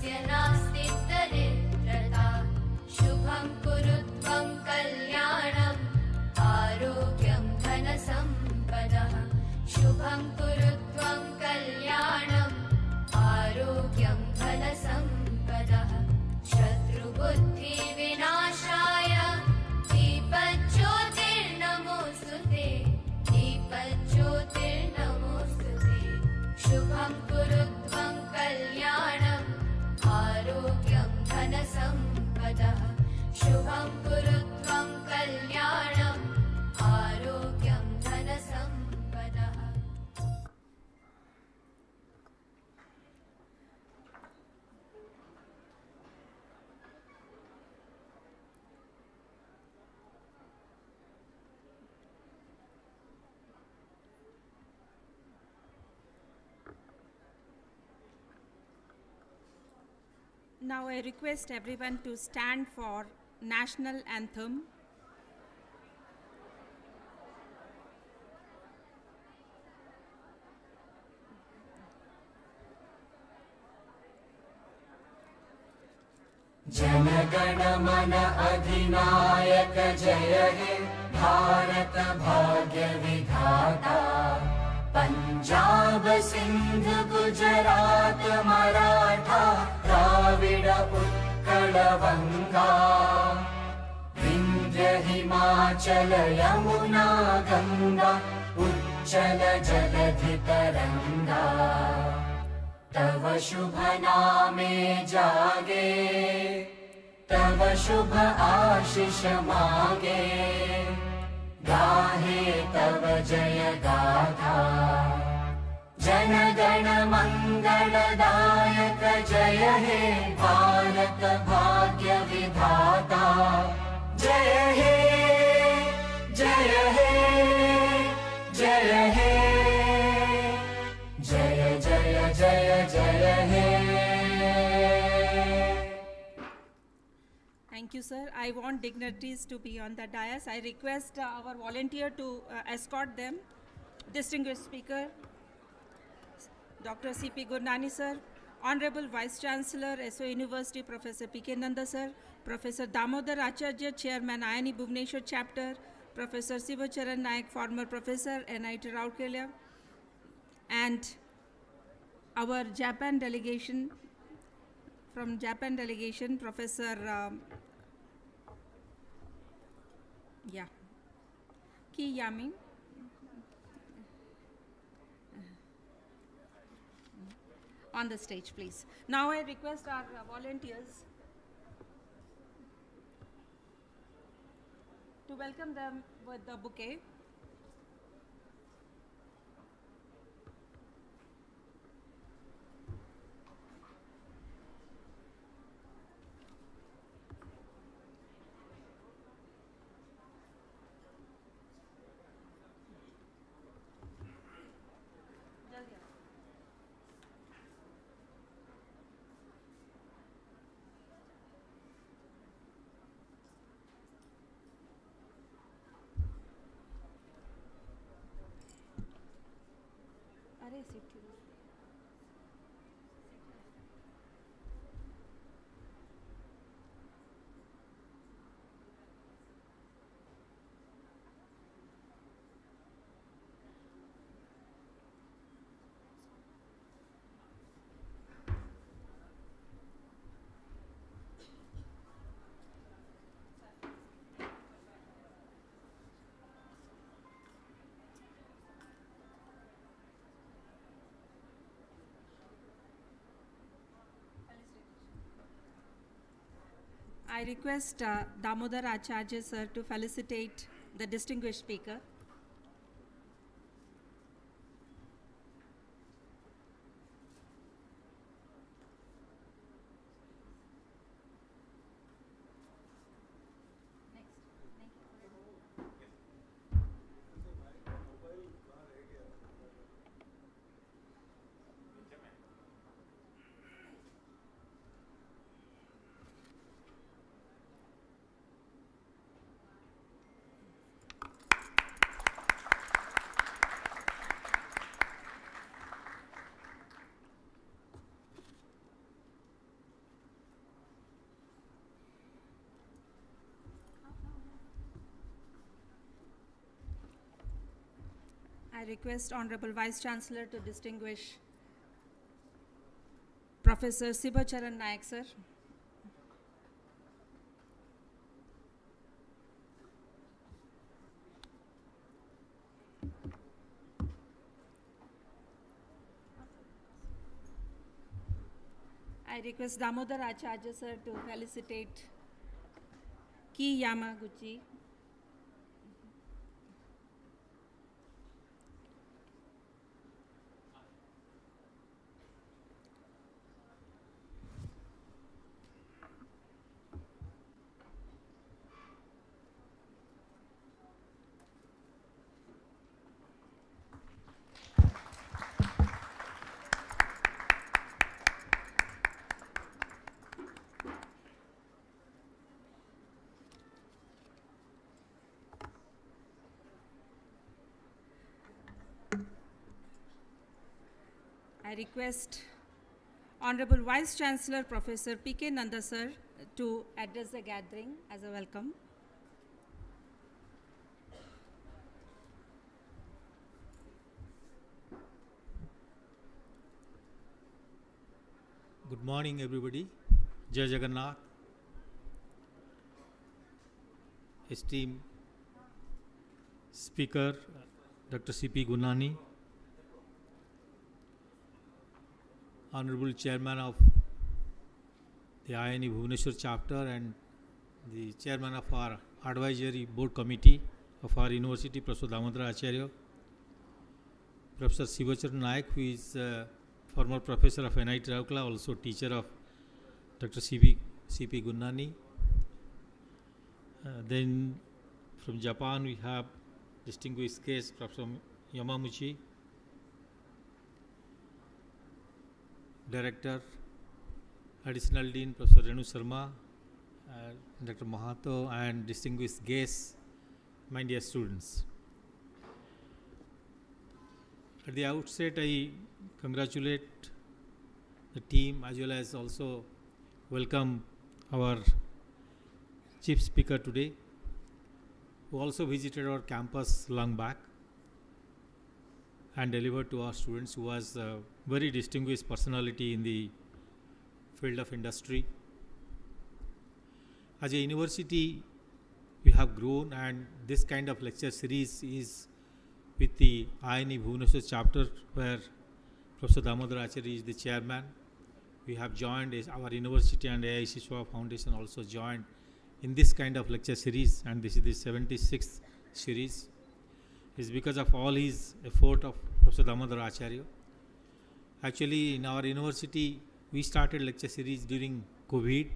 यस्य नास्ति दरिद्रता शुभं कुरु त्वं कल्याणम् आरोग्यं धनसम्पदः शुभं कुरु त्वं कल्याणम् आरोग्यं धनसम्पदः शत्रुबुद्धिविनाशाय दीपज्योतिर्नमोऽस्तुते दीपज्योतिर्नमोऽस्तुते शुभं कुरु त्वं कल्याणम् आरोग्यं धनसम्पदः शुभं कुरु त्वं कल्याणम् आरोग्यं धनसम्पदः. Now I request everyone to stand for national anthem. Jana Gana मन अधिनायक जय हे भारत भाग्य विधाता पंजाब सिंध गुजरात मराठा द्राविड उत्कल बंगा विंध्य हिमाचल यमुना गंगा उच्चल जलधि तरंगा तव शुभ नामे जागे तव शुभ आशीष मागे गाहे तव जय गाथा जन गण मंगलदायक जय हे भारत भाग्य विधाता जय हे जय हे जय हे जय जय जय जय हे. Thank you, sir. I want dignitaries to be on the dais. I request our volunteer to escort them. Distinguished Speaker, Dr. C.P. Gurnani, sir, Honorable Vice Chancellor, SOA University, Professor P.K. Nanda, sir, Professor Damodar Acharya, Chairman, AIC-Bhubaneswar Chapter, Professor Sivacharan Naik, former Professor, NIT Rourkela, and our Japan delegation, from Japan delegation, Professor Ki Yamin. On the stage, please. Now I request our volunteers to welcome them with the bouquet. I request Damodar Acharya sir to felicitate the distinguished speaker. I request Honorable Vice Chancellor to distinguish Professor Sivacharan Naik, sir. I request Damodar Acharya, sir, to felicitate Ki Yamaguchi. I request Honorable Vice Chancellor Professor P.K. Nanda, sir, to address the gathering as a welcome. Good morning, everybody. Jai Jagannath. Esteemed Speaker, Dr. C.P. Gurnani, Honorable Chairman of the BHubaneswar chapter and the Chairman of our Advisory Board Committee of our University, Professor Damodar Acharya, Professor Sivacharan Naik, who is former Professor of NIT Rourkela, also teacher of Dr. C.P. Gurnani. Then from Japan we have distinguished guest Professor Yamamuchi, Director, Additional Dean Professor Renu Sharma, Dr. Mahato, and distinguished guests, my dear students. At the outset, I congratulate the team as well as also welcome our Chief Speaker today, who also visited our campus long back and delivered to our students, who was a very distinguished personality in the field of industry. As a university, we have grown, and this kind of lecture series is with the BHubaneswar chapter, where Professor Damodar Acharya is the chairman. We have joined our university, and AIC-SOA Foundation also joined in this kind of lecture series, and this is the 76th series. Is because of all his effort of Professor Damodar Acharya. Actually, in our university, we started lecture series during COVID.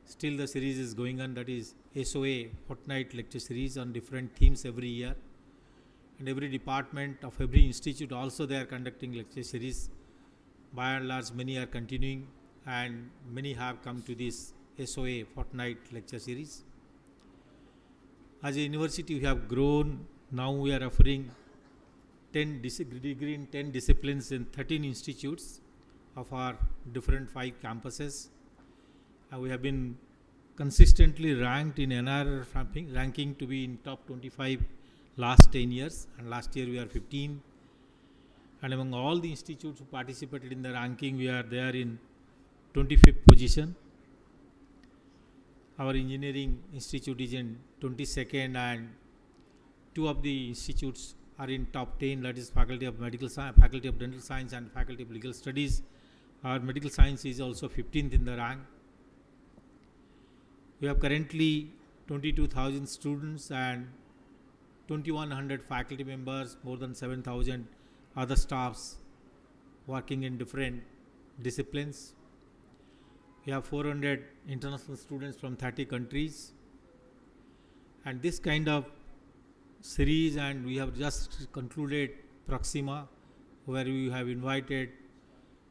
Still the series is going on, that is SOA fortnight lecture series on different themes every year. And every department of every institute also they are conducting lecture series. By and large, many are continuing, and many have come to this SOA fortnight lecture series. As a university, we have grown. Now we are offering 10 degree in 10 disciplines in 13 institutes of our different 5 campuses. We have been consistently ranked in NR ranking to be in top 25 last 10 years, and last year we are 15. And among all the institutes who participated in the ranking, we are there in 25th position. Our engineering institute is in 22nd, and 2 of the institutes are in top 10, that is Faculty of Medical Science, Faculty of Dental Science, and Faculty of Legal Studies. Our medical science is also 15th in the rank. We have currently 22,000 students and 2,100 faculty members, more than 7,000 other staffs working in different disciplines. We have 400 international students from 30 countries. And this kind of series, and we have just concluded Proxima, where we have invited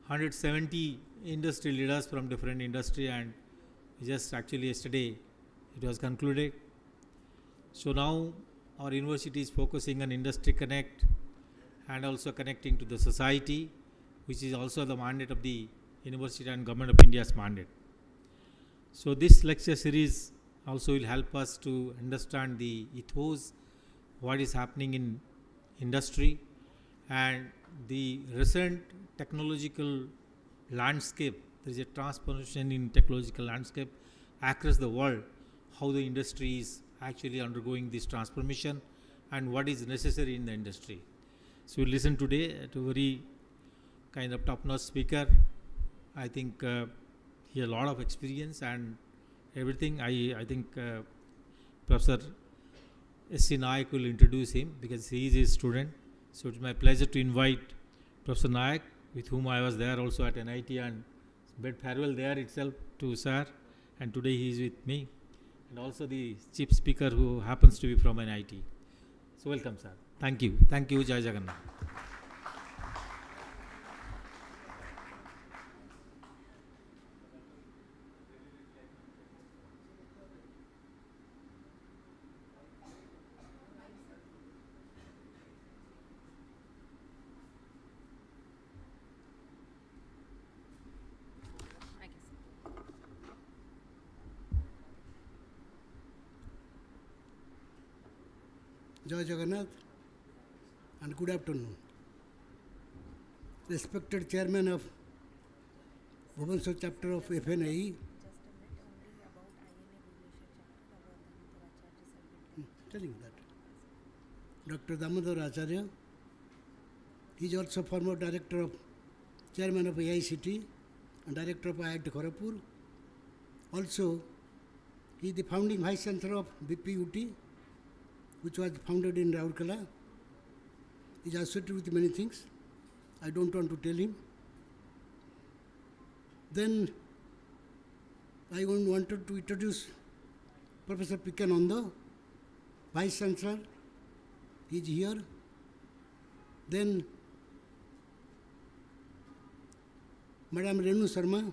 170 industry leaders from different industry, and just actually yesterday it was concluded. So now our university is focusing on industry connect and also connecting to the society, which is also the mandate of the university and Government of India's mandate. So this lecture series also will help us to understand the ethos, what is happening in industry, and the recent technological landscape. There is a transformation in technological landscape across the world, how the industry is actually undergoing this transformation and what is necessary in the industry. So we listen today to a very kind of top-notch speaker. I think he has a lot of experience and everything. I think Professor S.C. Nayak will introduce him because he is a student. So it's my pleasure to invite Professor Nayak, with whom I was there also at NIT and bid farewell there itself to sir, and today he is with me, and also the chief speaker who happens to be from NIT. So welcome, sir. Thank you. Thank you, Jai Jagannath. Jai Jagannath and good afternoon. Respected Chairman of BHubaneswar chapter of FNAE, telling that Dr. Damodar Acharya, he is also former director of Chairman of AICT and director of IIT Kharagpur. Also, he is the founding Vice Chancellor of BPUT, which was founded in Rourkela. He is associated with many things. I don't want to tell him. Then I wanted to introduce Professor P.K. Nanda, Vice Chancellor. He is here. Then Madam Renu Sharma,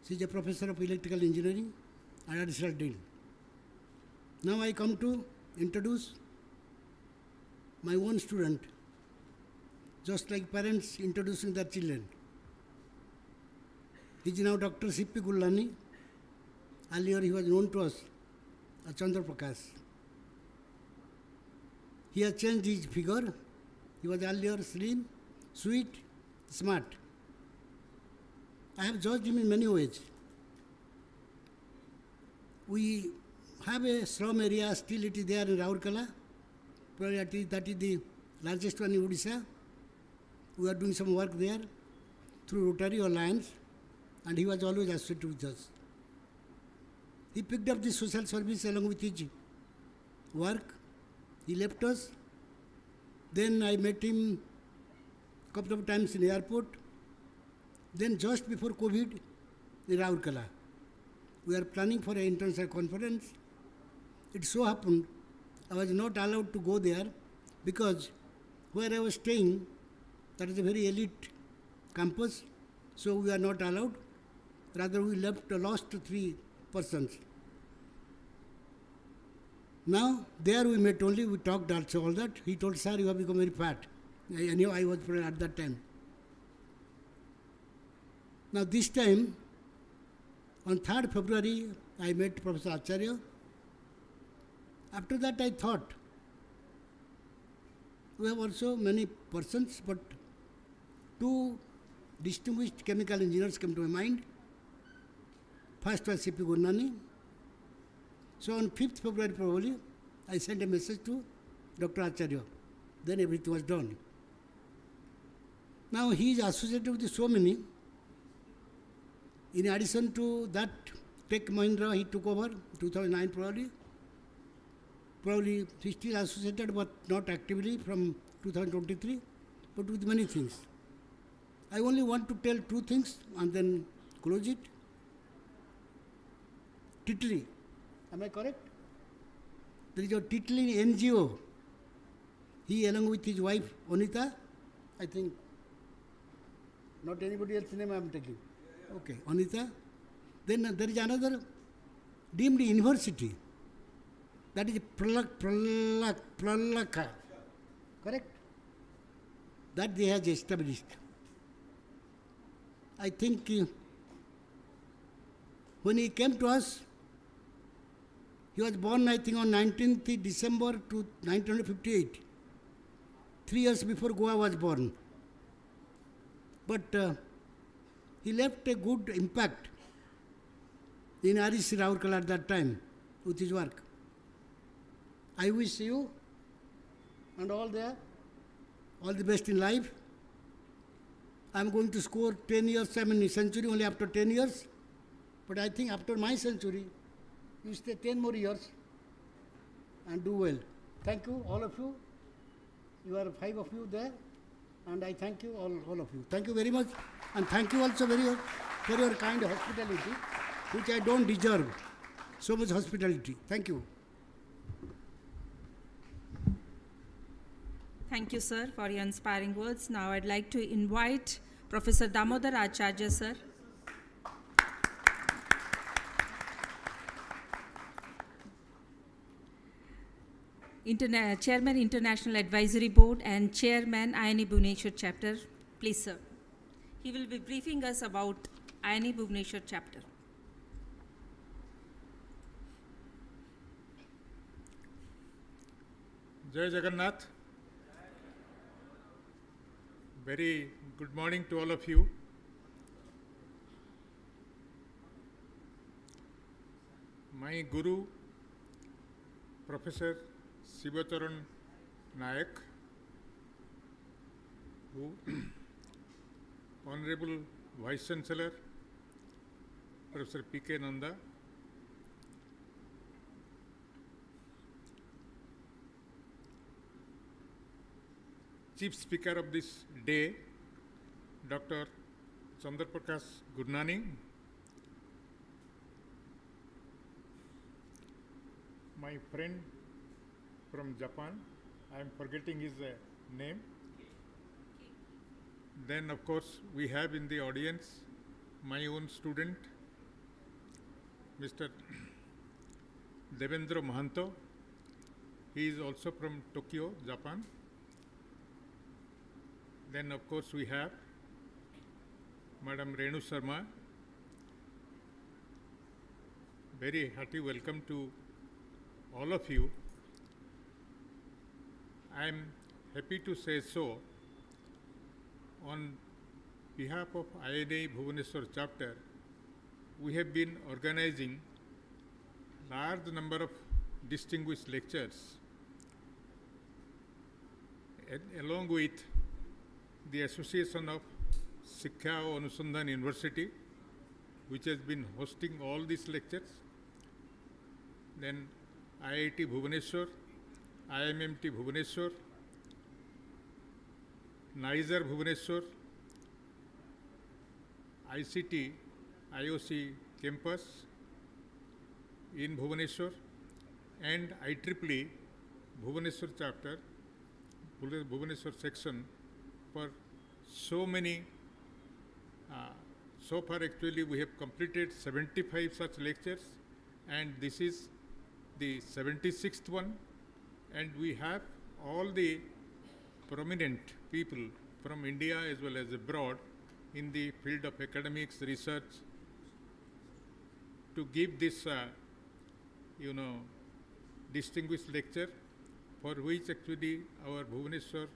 she is a Professor of Electrical Engineering and Additional Dean. Now I come to introduce my own student, just like parents introducing their children. He is now Dr. C.P. Gurnani. Earlier he was known to us as Chandra Prakash. He has changed his figure. He was earlier slim, sweet, smart. I have judged him in many ways. We have a slum area, still it is there in Rourkela. Probably that is the largest one in Odisha. We are doing some work there through Rotary or Lions, and he was always associated with us. He picked up the social service along with his work. He left us. Then I met him a couple of times in the airport. Then just before COVID, in Rourkela, we are planning for an international conference. It so happened I was not allowed to go there because where I was staying, that is a very elite campus, so we are not allowed. Rather, we lost 3 persons. Now, there we met only, we talked also all that. He told, sir, you have become very fat. I knew I was at that time. Now, this time, on 3rd February, I met Professor Acharya. After that, I thought, we have also many persons, but 2 distinguished chemical engineers came to my mind. First was C.P. Gurnani. So on 5th February probably, I sent a message to Dr. Acharya. Then everything was done. Now he is associated with so many. In addition to that, Tech Mahindra he took over 2009 probably. Probably he still associated but not actively from 2023, but with many things. I only want to tell 2 things and then close it. Titli, am I correct? There is a Titli NGO. He along with his wife Anita, I think, not anybody else's name I am taking. Okay, Anita. Then there is another deemed university. That is Pralaka, correct? That they have established. I think when he came to us, he was born, I think, on 19th December 1958. 3 years before Goa was born. But he left a good impact in AIC Rourkela at that time with his work. I wish you and all there all the best in life. I am going to score 10 years, I mean century only after 10 years. But I think after my century, you stay 10 more years and do well. Thank you, all of you. You are 5 of you there. And I thank you, all of you. Thank you very much. And thank you also very much for your kind hospitality, which I don't deserve. So much hospitality. Thank you. Thank you, sir, for your inspiring words. Now I'd like to invite Professor Damodar Acharya, sir. Chairman, International Advisory Board and Chairman, AIC Bhubaneswar Chapter. Please, sir. He will be briefing us about AIC Bhubaneswar Chapter. Jai Jagannath. Very good morning to all of you. My Guru, Professor Sivacharan Nayak, who Honorable Vice Chancellor, Professor P.K. Nanda, Chief Speaker of this day, Dr. Chandraprakash Gurnani, my friend from Japan, I am forgetting his name. Then of course we have in the audience my own student, Mr. Devendra Mahanto. He is also from Tokyo, Japan. Then of course we have Madam Renu Sharma. Very hearty welcome to all of you. I am happy to say so. On behalf of AIC Bhubaneswar chapter, we have been organizing large number of distinguished lectures along with the Association of Siksha Anusandhan University, which has been hosting all these lectures. Then IIT Bhubaneswar, IMMT Bhubaneswar, Niger Bhubaneswar, ICT IOC campus in Bhubaneswar, and IEEE Bhubaneswar chapter, Bhubaneswar section, for so many. So far actually we have completed 75 such lectures, and this is the 76th one, and we have all the prominent people from India as well as abroad in the field of academics, research, to give this distinguished lecture, for which actually our Bhubaneswar,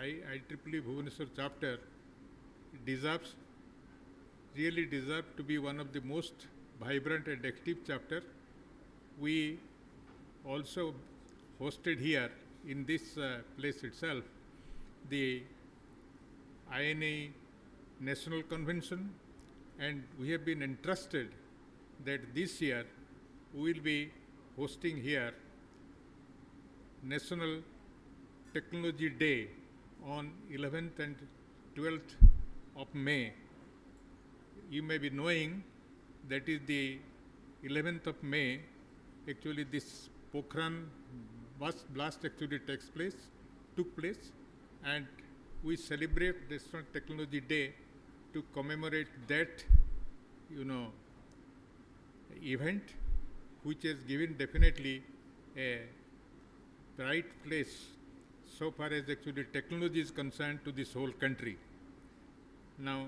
IEEE Bhubaneswar chapter really deserve to be one of the most vibrant and active chapter. We also hosted here in this place itself the INA National Convention, and we have been entrusted that this year we will be hosting here National Technology Day on 11th and 12th of May. You may be knowing that is the 11th of May, actually this Pokhran blast actually took place, and we celebrate National Technology Day to commemorate that, event, which has given definitely a bright place so far as actually technology is concerned to this whole country. Now,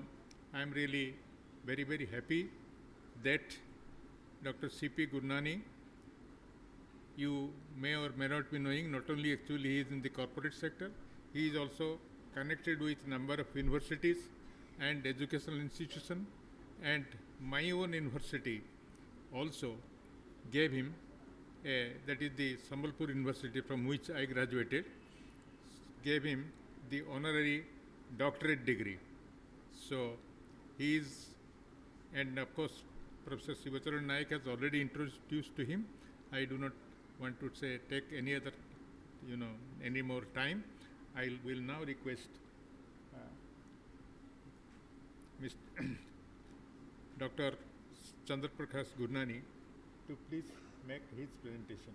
I am really very, very happy that Dr. C.P. Gurnani, you may or may not be knowing, not only actually he is in the corporate sector, he is also connected with number of universities and educational institutions, and my own university also gave him that is the Sambalpur University from which I graduated, gave him the honorary doctorate degree. So he is, and of course Professor Sivacharan Naik has already introduced to him. I do not want to say take any other, any more time. I will now request Mr. Dr. Chandraprakash Gurnani to please make his presentation.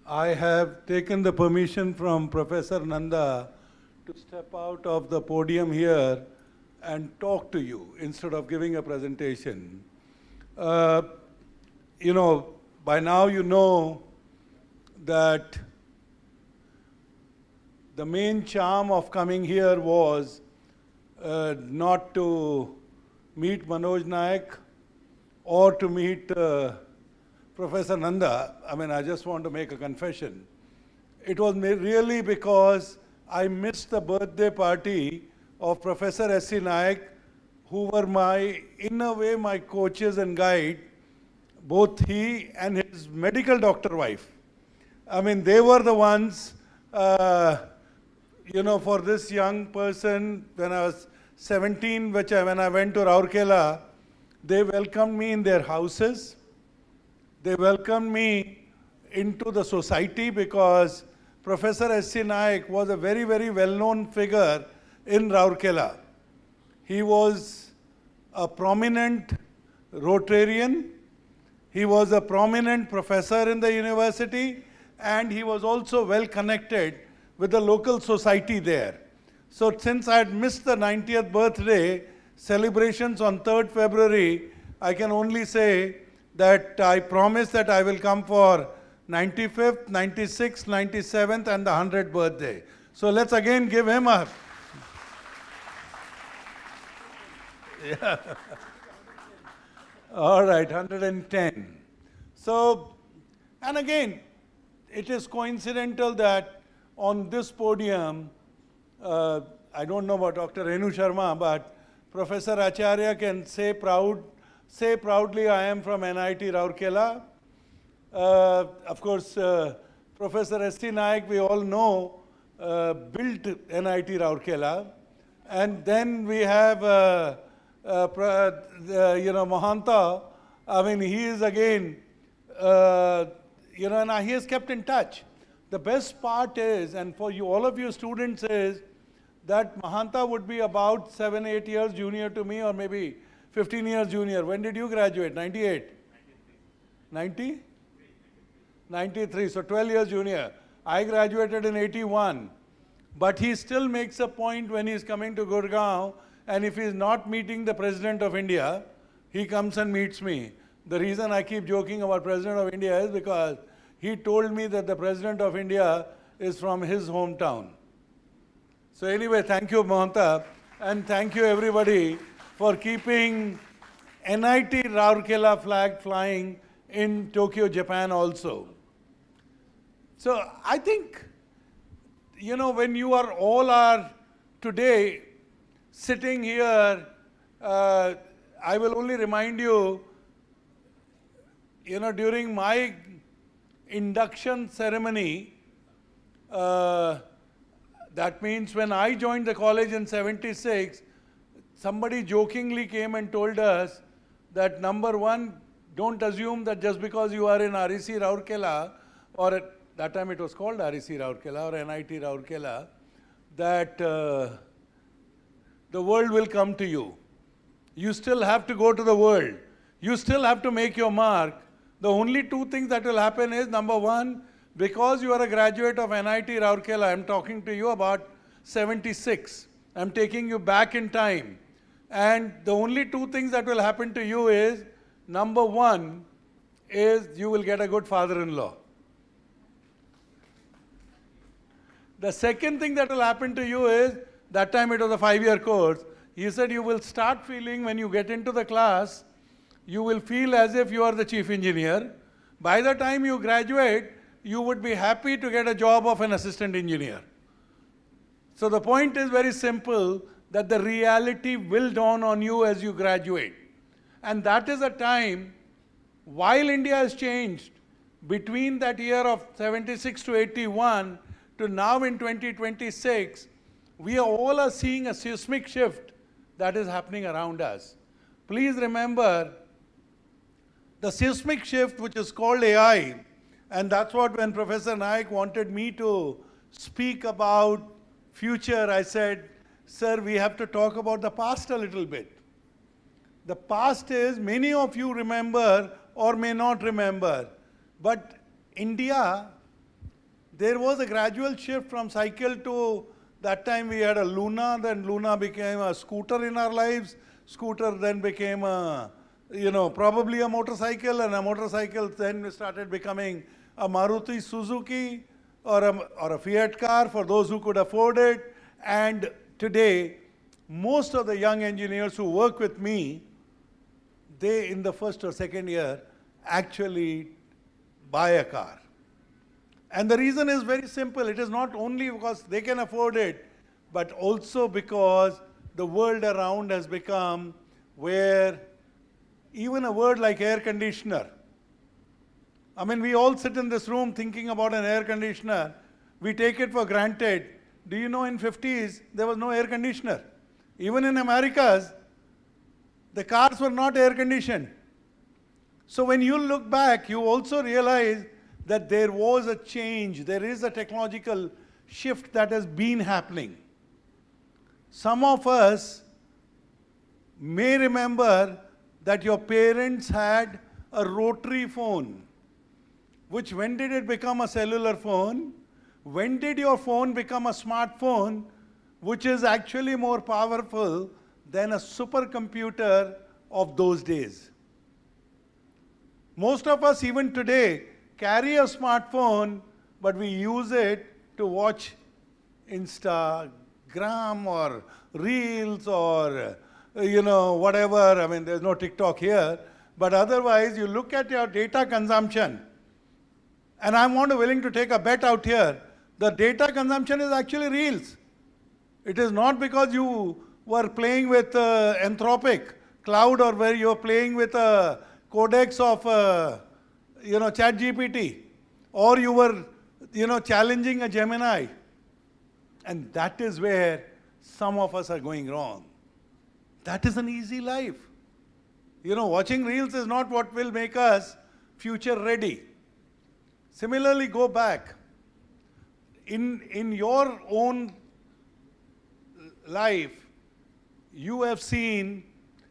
I have taken the permission from Professor Nanda to step out of the podium here and talk to you instead of giving a presentation. By now you know that the main charm of coming here was not to meet Manoj Naik or to meet Professor Nanda. I just want to make a confession. It was really because I missed the birthday party of Professor S.C. Naik, who were in a way, my coaches and guide, both he and his medical doctor wife. They were the ones, for this young person, when I was 17, when I went to Rourkela, they welcomed me in their houses. They welcomed me into the society because Professor S.C. Naik was a very, very well-known figure in Rourkela. He was a prominent Rotarian, he was a prominent professor in the university, and he was also well connected with the local society there. So since I had missed the 90th birthday celebrations on 3rd February, I can only say that I promise that I will come for 95th, 96th, 97th and the 100th birthday. So let's again give him a... Yeah. All right, 110. So, and again, it is coincidental that on this podium, I don't know about Dr. Renu Sharma, but Professor Acharya can say proudly, I am from NIT Rourkela. Of course, Professor S.T. Naik, we all know, built NIT Rourkela. And then we have, Mahanta. He is again, and he has kept in touch. The best part is, and for you, all of you students, is that Mahanta would be about 7-8 years junior to me, or maybe 15 years junior. When did you graduate? 98? 90? 93, so 12 years junior. I graduated in 81. But he still makes a point when he is coming to Gurgaon, and if he is not meeting the President of India, he comes and meets me. The reason I keep joking about President of India is because he told me that the President of India is from his hometown. So anyway, thank you, Mahanta, and thank you everybody for keeping NIT Rourkela flag flying in Tokyo, Japan also. So I think, when you are all today sitting here, I will only remind you, during my induction ceremony, that means when I joined the college in 76, somebody jokingly came and told us that number one, don't assume that just because you are in REC Rourkela, or at that time it was called REC Rourkela or NIT Rourkela, that the world will come to you. You still have to go to the world. You still have to make your mark. The only two things that will happen is, number one, because you are a graduate of NIT Rourkela, I am talking to you about 76. I am taking you back in time. And the only two things that will happen to you is, number one is you will get a good father-in-law. The second thing that will happen to you is That time it was a 5-year course. He said you will start feeling when you get into the class, you will feel as if you are the chief engineer. By the time you graduate, you would be happy to get a job of an assistant engineer. So the point is very simple, that the reality will dawn on you as you graduate. And that is a time, while India has changed between that year of 76 to 81 to now in 2026, we all are seeing a seismic shift that is happening around us. Please remember, the seismic shift which is called AI, and that's what when Professor Naik wanted me to speak about future, I said, sir, we have to talk about the past a little bit. The past is, many of you remember or may not remember, but India, there was a gradual shift from cycle to, that time we had a Luna, then Luna became a scooter in our lives, scooter then became a, probably a motorcycle, and a motorcycle then started becoming a Maruti Suzuki or a Fiat car for those who could afford it. And today, most of the young engineers who work with me, they in the first or second year actually buy a car. And the reason is very simple. It is not only because they can afford it, but also because the world around has become where even a word like air conditioner, I mean, we all sit in this room thinking about an air conditioner. We take it for granted. Do you know in 50s, there was no air conditioner. Even in Americas, the cars were not air conditioned. So when you look back, you also realize that there was a change. There is a technological shift that has been happening. Some of us may remember that your parents had a rotary phone. Which, when did it become a cellular phone? When did your phone become a smartphone, which is actually more powerful than a supercomputer of those days? Most of us, even today, carry a smartphone, but we use it to watch Instagram or Reels or, whatever. I mean, there's no TikTok here. But otherwise, you look at your data consumption. And I'm willing to take a bet out here. The data consumption is actually Reels. It is not because you were playing with Anthropic Cloud or where you're playing with a codex of, ChatGPT, or you were, challenging a Gemini. And that is where some of us are going wrong. That is an easy life. Watching Reels is not what will make us future ready. Similarly, go back. In your own life, you have seen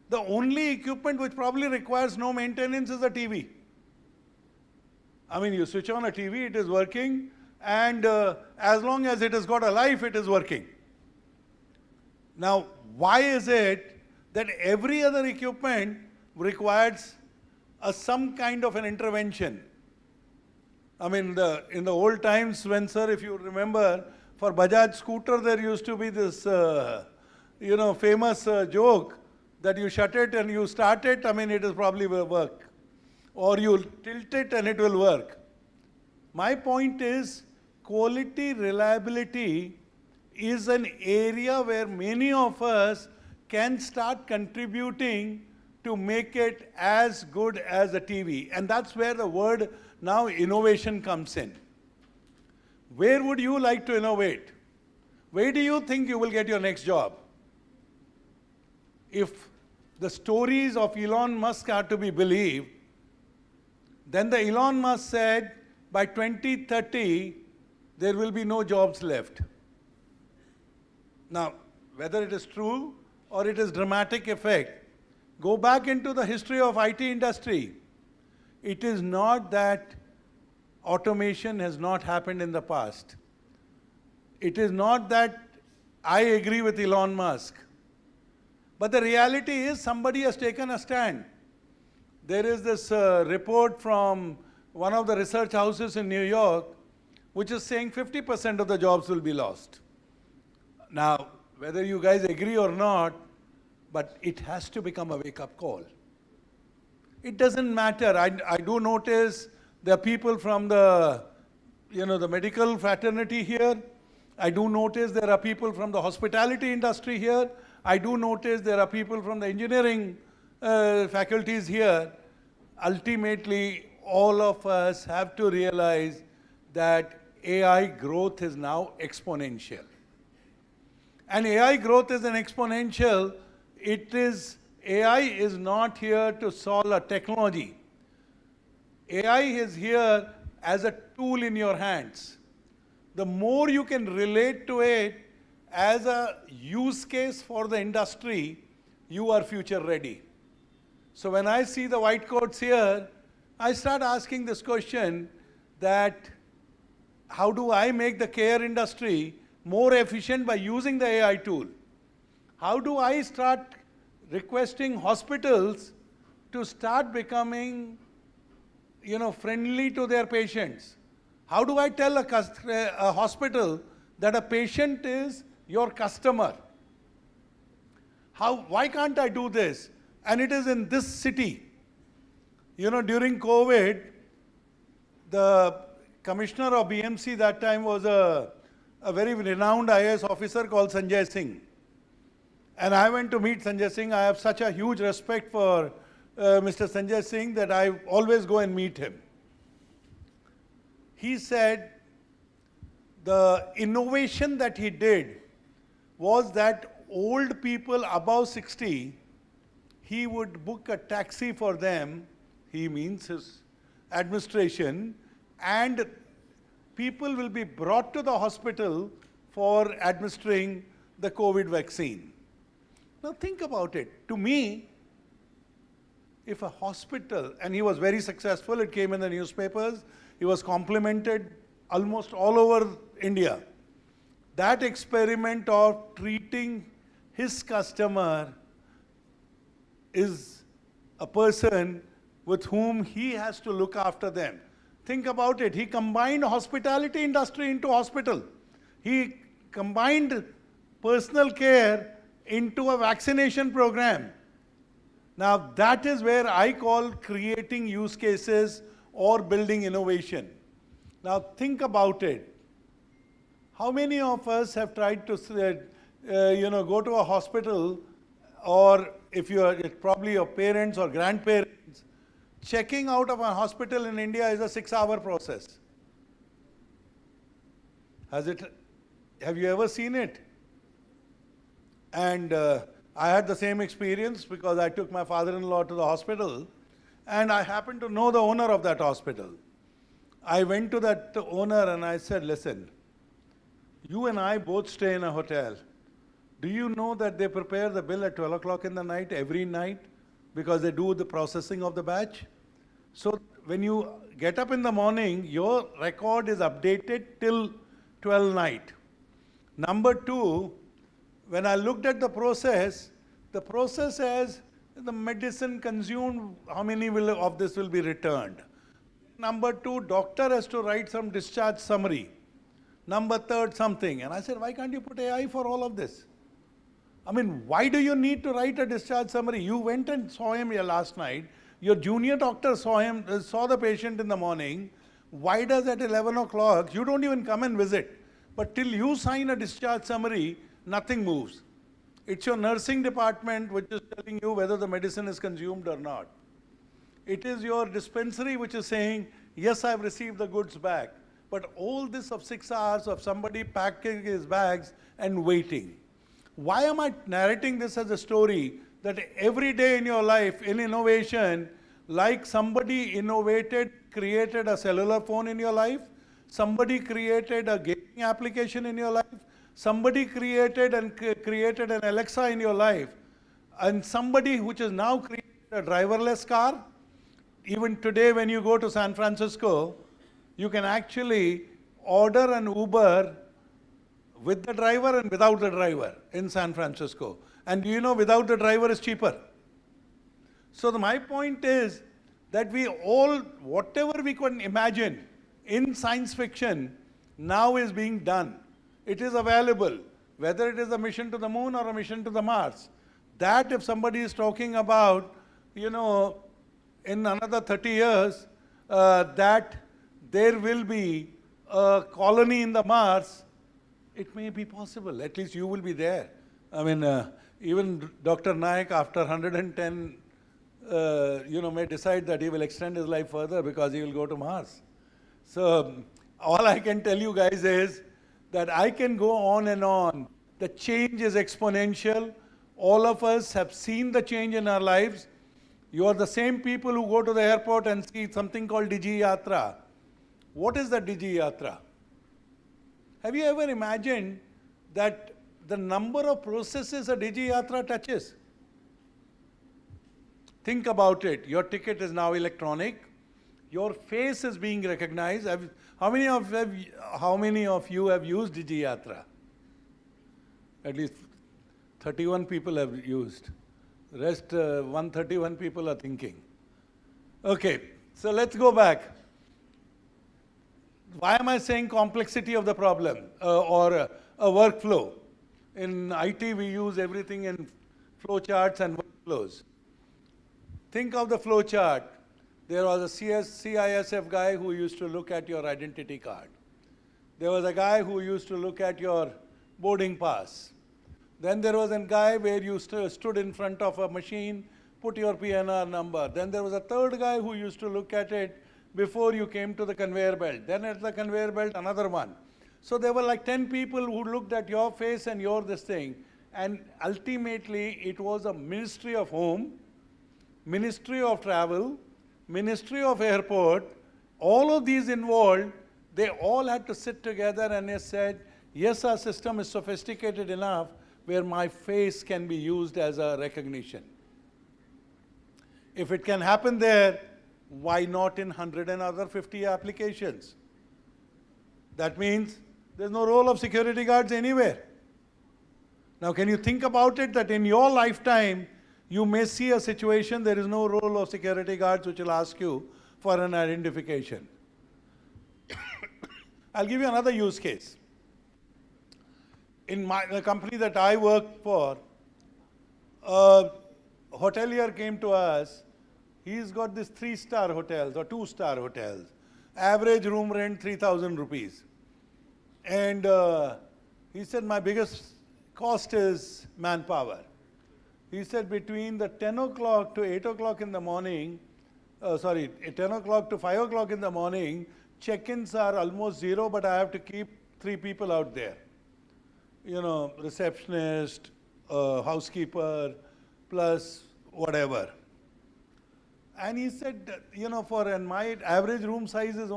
the only equipment which probably requires no maintenance is a TV. I mean, you switch on a TV, it is working, and as long as it has got a life, it is working. Now, why is it that every other equipment requires some kind of an intervention? I mean, in the old times when, sir, if you remember, for Bajaj scooter, there used to be this, famous joke that you shut it and you start it, I mean, it is probably will work. Or you tilt it and it will work. My point is, quality, reliability is an area where many of us can start contributing to make it as good as a TV. And that's where the word now innovation comes in. Where would you like to innovate? Where do you think you will get your next job? If the stories of Elon Musk are to be believed, then the Elon Musk said by 2030 there will be no jobs left. Now, whether it is true or it is dramatic effect, go back into the history of IT industry. It is not that automation has not happened in the past. It is not that I agree with Elon Musk. But the reality is somebody has taken a stand. There is this report from one of the research houses in New York, which is saying 50% of the jobs will be lost. Now, whether you guys agree or not, but it has to become a wake-up call. It doesn't matter. I do notice there are people from the, the medical fraternity here. I do notice there are people from the hospitality industry here. I do notice there are people from the engineering faculties here. Ultimately, all of us have to realize that AI growth is now exponential. And AI growth is an exponential. AI is not here to solve a technology. AI is here as a tool in your hands. The more you can relate to it as a use case for the industry, you are future ready. So when I see the white coats here, I start asking this question that how do I make the care industry more efficient by using the AI tool? How do I start requesting hospitals to start becoming, friendly to their patients? How do I tell a hospital that a patient is your customer? Why can't I do this? And it is in this city. During COVID, the commissioner of BMC that time was a very renowned IAS officer called Sanjay Singh. And I went to meet Sanjay Singh. I have such a huge respect for Mr. Sanjay Singh that I always go and meet him. He said the innovation that he did was that old people above 60, he would book a taxi for them, he means his administration, and people will be brought to the hospital for administering the COVID vaccine. Now think about it. To me, if a hospital, and he was very successful, it came in the newspapers, he was complimented almost all over India. That experiment of treating his customer is a person with whom he has to look after them. Think about it. He combined hospitality industry into hospital. He combined personal care into a vaccination program. Now that is where I call creating use cases or building innovation. Now think about it. How many of us have tried to go to a hospital, or if you are probably your parents or grandparents, checking out of a hospital in India is a 6-hour process. Have you ever seen it? And I had the same experience because I took my father-in-law to the hospital and I happened to know the owner of that hospital. I went to that owner and I said, listen, you and I both stay in a hotel. Do you know that they prepare the bill at 12 o'clock in the night, every night, because they do the processing of the batch? So when you get up in the morning, your record is updated till 12 night. Number two, when I looked at the process says the medicine consumed, how many of this will be returned? Number two, doctor has to write some discharge summary. Number third, something. And I said, why can't you put AI for all of this? I mean, why do you need to write a discharge summary? You went and saw him here last night. Your junior doctor saw the patient in the morning. Why does at 11 o'clock, you don't even come and visit. But till you sign a discharge summary, nothing moves. It's your nursing department which is telling you whether the medicine is consumed or not. It is your dispensary which is saying, yes, I've received the goods back. But all this of 6 hours of somebody packing his bags and waiting. Why am I narrating this as a story? That every day in your life, in innovation, like somebody created a cellular phone in your life, somebody created a gaming application in your life, somebody created an Alexa in your life, and somebody which has now created a driverless car. Even today when you go to San Francisco, you can actually order an Uber with the driver and without the driver in San Francisco. And do you know without the driver is cheaper? So my point is that we all, whatever we can imagine in science fiction, now is being done. It is available. whether it is a mission to the moon or a mission to the Mars. That if somebody is talking about, in another 30 years, that there will be a colony in the Mars, it may be possible. At least you will be there. I mean, even Dr. Naik, after 110, may decide that he will extend his life further because he will go to Mars. So all I can tell you guys is that I can go on and on. The change is exponential. All of us have seen the change in our lives. You are the same people who go to the airport and see something called Digi Yatra. What is the Digi Yatra? Have you ever imagined that the number of processes a Digi Yatra touches? Think about it. Your ticket is now electronic. Your face is being recognized. How many of you have used Digi Yatra? At least 31 people have used. The rest 131 people are thinking. Okay, so let's go back. Why am I saying complexity of the problem or a workflow? In IT, we use everything in flowcharts and workflows. Think of the flowchart. There was a CISF guy who used to look at your identity card. There was a guy who used to look at your boarding pass. Then there was a guy where you stood in front of a machine, put your PNR number. Then there was a third guy who used to look at it before you came to the conveyor belt. Then at the conveyor belt, another one. So there were like 10 people who looked at your face and your this thing. And ultimately, it was a Ministry of Home, Ministry of Travel, Ministry of Airport, all of these involved. They all had to sit together and they said, yes, our system is sophisticated enough where my face can be used as a recognition. If it can happen there, why not in 100 and other 50 applications? That means there's no role of security guards anywhere. Now, can you think about it that in your lifetime, you may see a situation there is no role of security guards which will ask you for an identification. I'll give you another use case. In the company that I work for, a hotelier came to us. He's got these 3-star hotels or 2-star hotels. Average room rent 3,000 rupees. And he said, my biggest cost is manpower. He said between the 10 o'clock to 8 o'clock in the morning, 10 o'clock to 5 o'clock in the morning, check-ins are almost zero, but I have to keep 3 people out there. Receptionist, housekeeper, plus whatever. And he said, my average room size is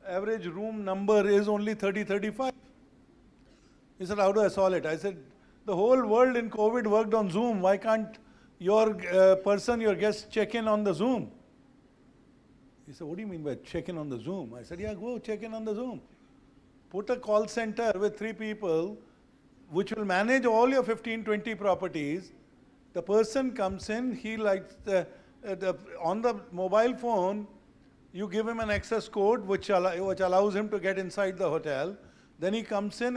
average room number is only 30, 35. He said, how do I solve it? I said, the whole world in COVID worked on Zoom. Why can't your your guest check in on the Zoom? He said, what do you mean by check in on the Zoom? I said, yeah, go check in on the Zoom. Put a call center with 3 people, which will manage all your 15, 20 properties. The person comes in, he likes on the mobile phone, you give him an access code which allows him to get inside the hotel. Then he comes in,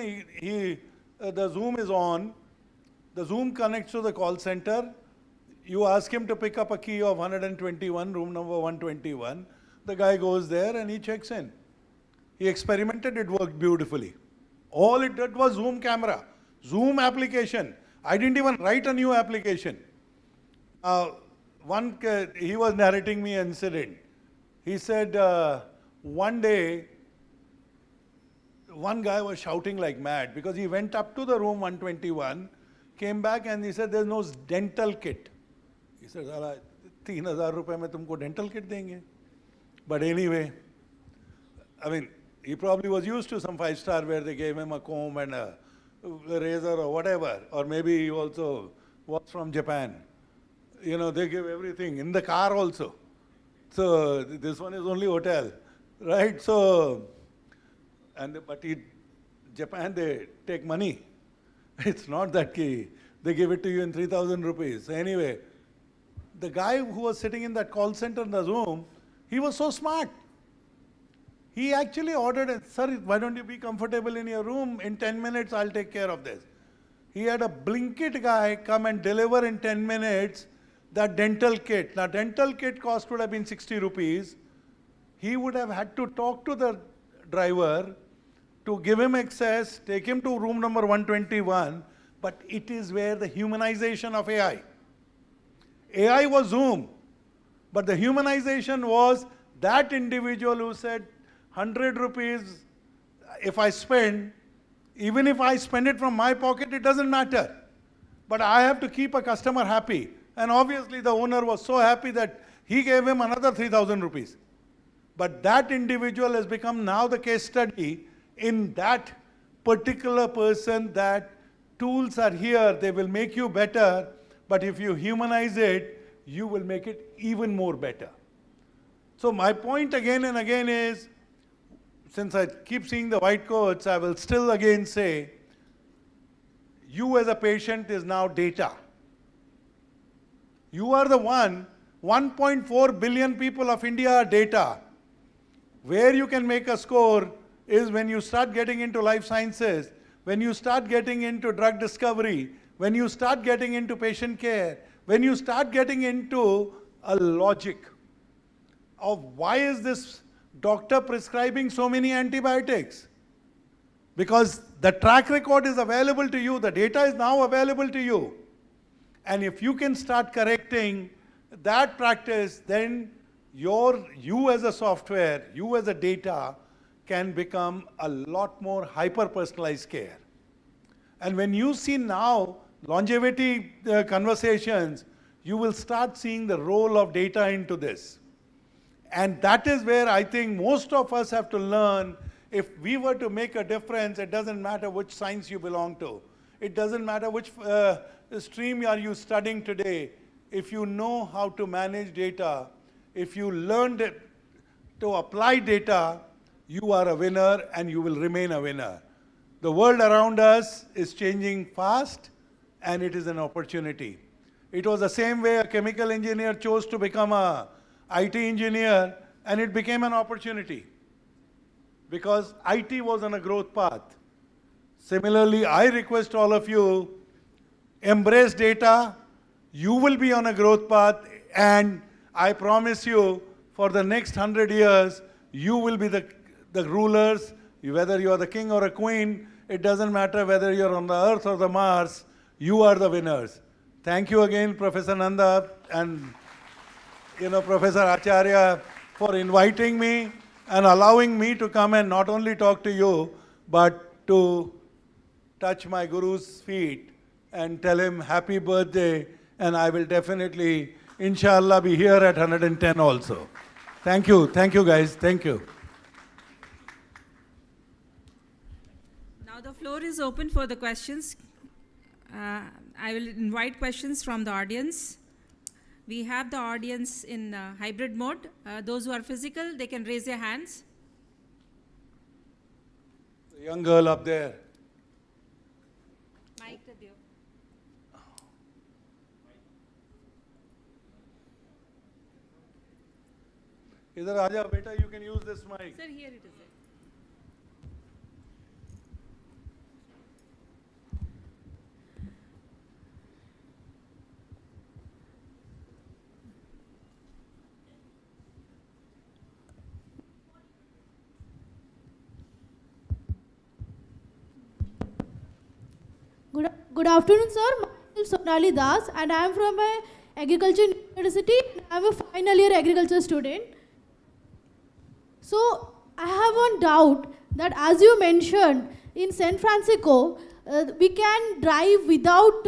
the Zoom is on, the Zoom connects to the call center. You ask him to pick up a key of 121, room number 121. The guy goes there and he checks in. He experimented, it worked beautifully. All it did was Zoom camera, Zoom application. I didn't even write a new application. He was narrating me an incident. He said, one day, one guy was shouting like mad because he went up to the room 121, came back and he said, there's no dental kit. He said, 3,000 rupees mein tumko dental kit denge. But anyway, I mean, he probably was used to some 5-star where they gave him a comb and a razor or whatever. Or maybe he also was from Japan. They give everything, in the car also. So this one is only hotel, right? So, but Japan, they take money. It's not that key. They give it to you in 3,000 rupees. So anyway, the guy who was sitting in that call center in the Zoom, he was so smart. He actually ordered, sir, why don't you be comfortable in your room? In 10 minutes, I'll take care of this. he had a Blinkit guy come and deliver in 10 minutes that dental kit. Now, dental kit cost would have been 60 rupees. He would have had to talk to the driver to give him access, take him to room number 121, but it is where the humanization of AI. AI was Zoom, but the humanization was that individual who said, 100 rupees if I spend, even if I spend it from my pocket, it doesn't matter. But I have to keep a customer happy. And obviously the owner was so happy that he gave him another 3,000 rupees. But that individual has become now the case study in that particular person, that tools are here, they will make you better, but if you humanize it, you will make it even more better. So my point again and again is, since I keep seeing the white coats, I will still again say, you as a patient is now data. You are the one, 1.4 billion people of India are data. Where you can make a score is when you start getting into life sciences, when you start getting into drug discovery, when you start getting into patient care, when you start getting into a logic of why is this doctor prescribing so many antibiotics? Because the track record is available to you, the data is now available to you. And if you can start correcting that practice, then you as a software, you as a data can become a lot more hyper-personalized care. And when you see now longevity conversations, you will start seeing the role of data into this. And that is where I think most of us have to learn. If we were to make a difference, it doesn't matter which science you belong to. It doesn't matter which stream are you studying today. If you know how to manage data, if you learned it to apply data, you are a winner and you will remain a winner. The world around us is changing fast and it is an opportunity. It was the same way a chemical engineer chose to become a IT engineer, and it became an opportunity because IT was on a growth path. Similarly, I request all of you, embrace data, you will be on a growth path, and I promise you, for the next 100 years, you will be the rulers, whether you are the king or a queen, it doesn't matter whether you're on the earth or the Mars, you are the winners. Thank you again, Professor Nanda, and Professor Acharya, for inviting me and allowing me to come and not only talk to you, but to touch my Guru's feet and tell him happy birthday, and I will definitely, inshallah, be here at 110 also. Thank you guys, thank you. Now the floor is open for the questions. I will invite questions from the audience. We have the audience in hybrid mode. Those who are physical, they can raise their hands. The young girl up there. Mike, the dear. Idhar aaja, beta, you can use this mic. Sir, here it is. Good afternoon, sir. My name is Sonali Das, and I am from Agriculture University. I am a final year agriculture student. So I have one doubt that, as you mentioned, in San Francisco, we can drive without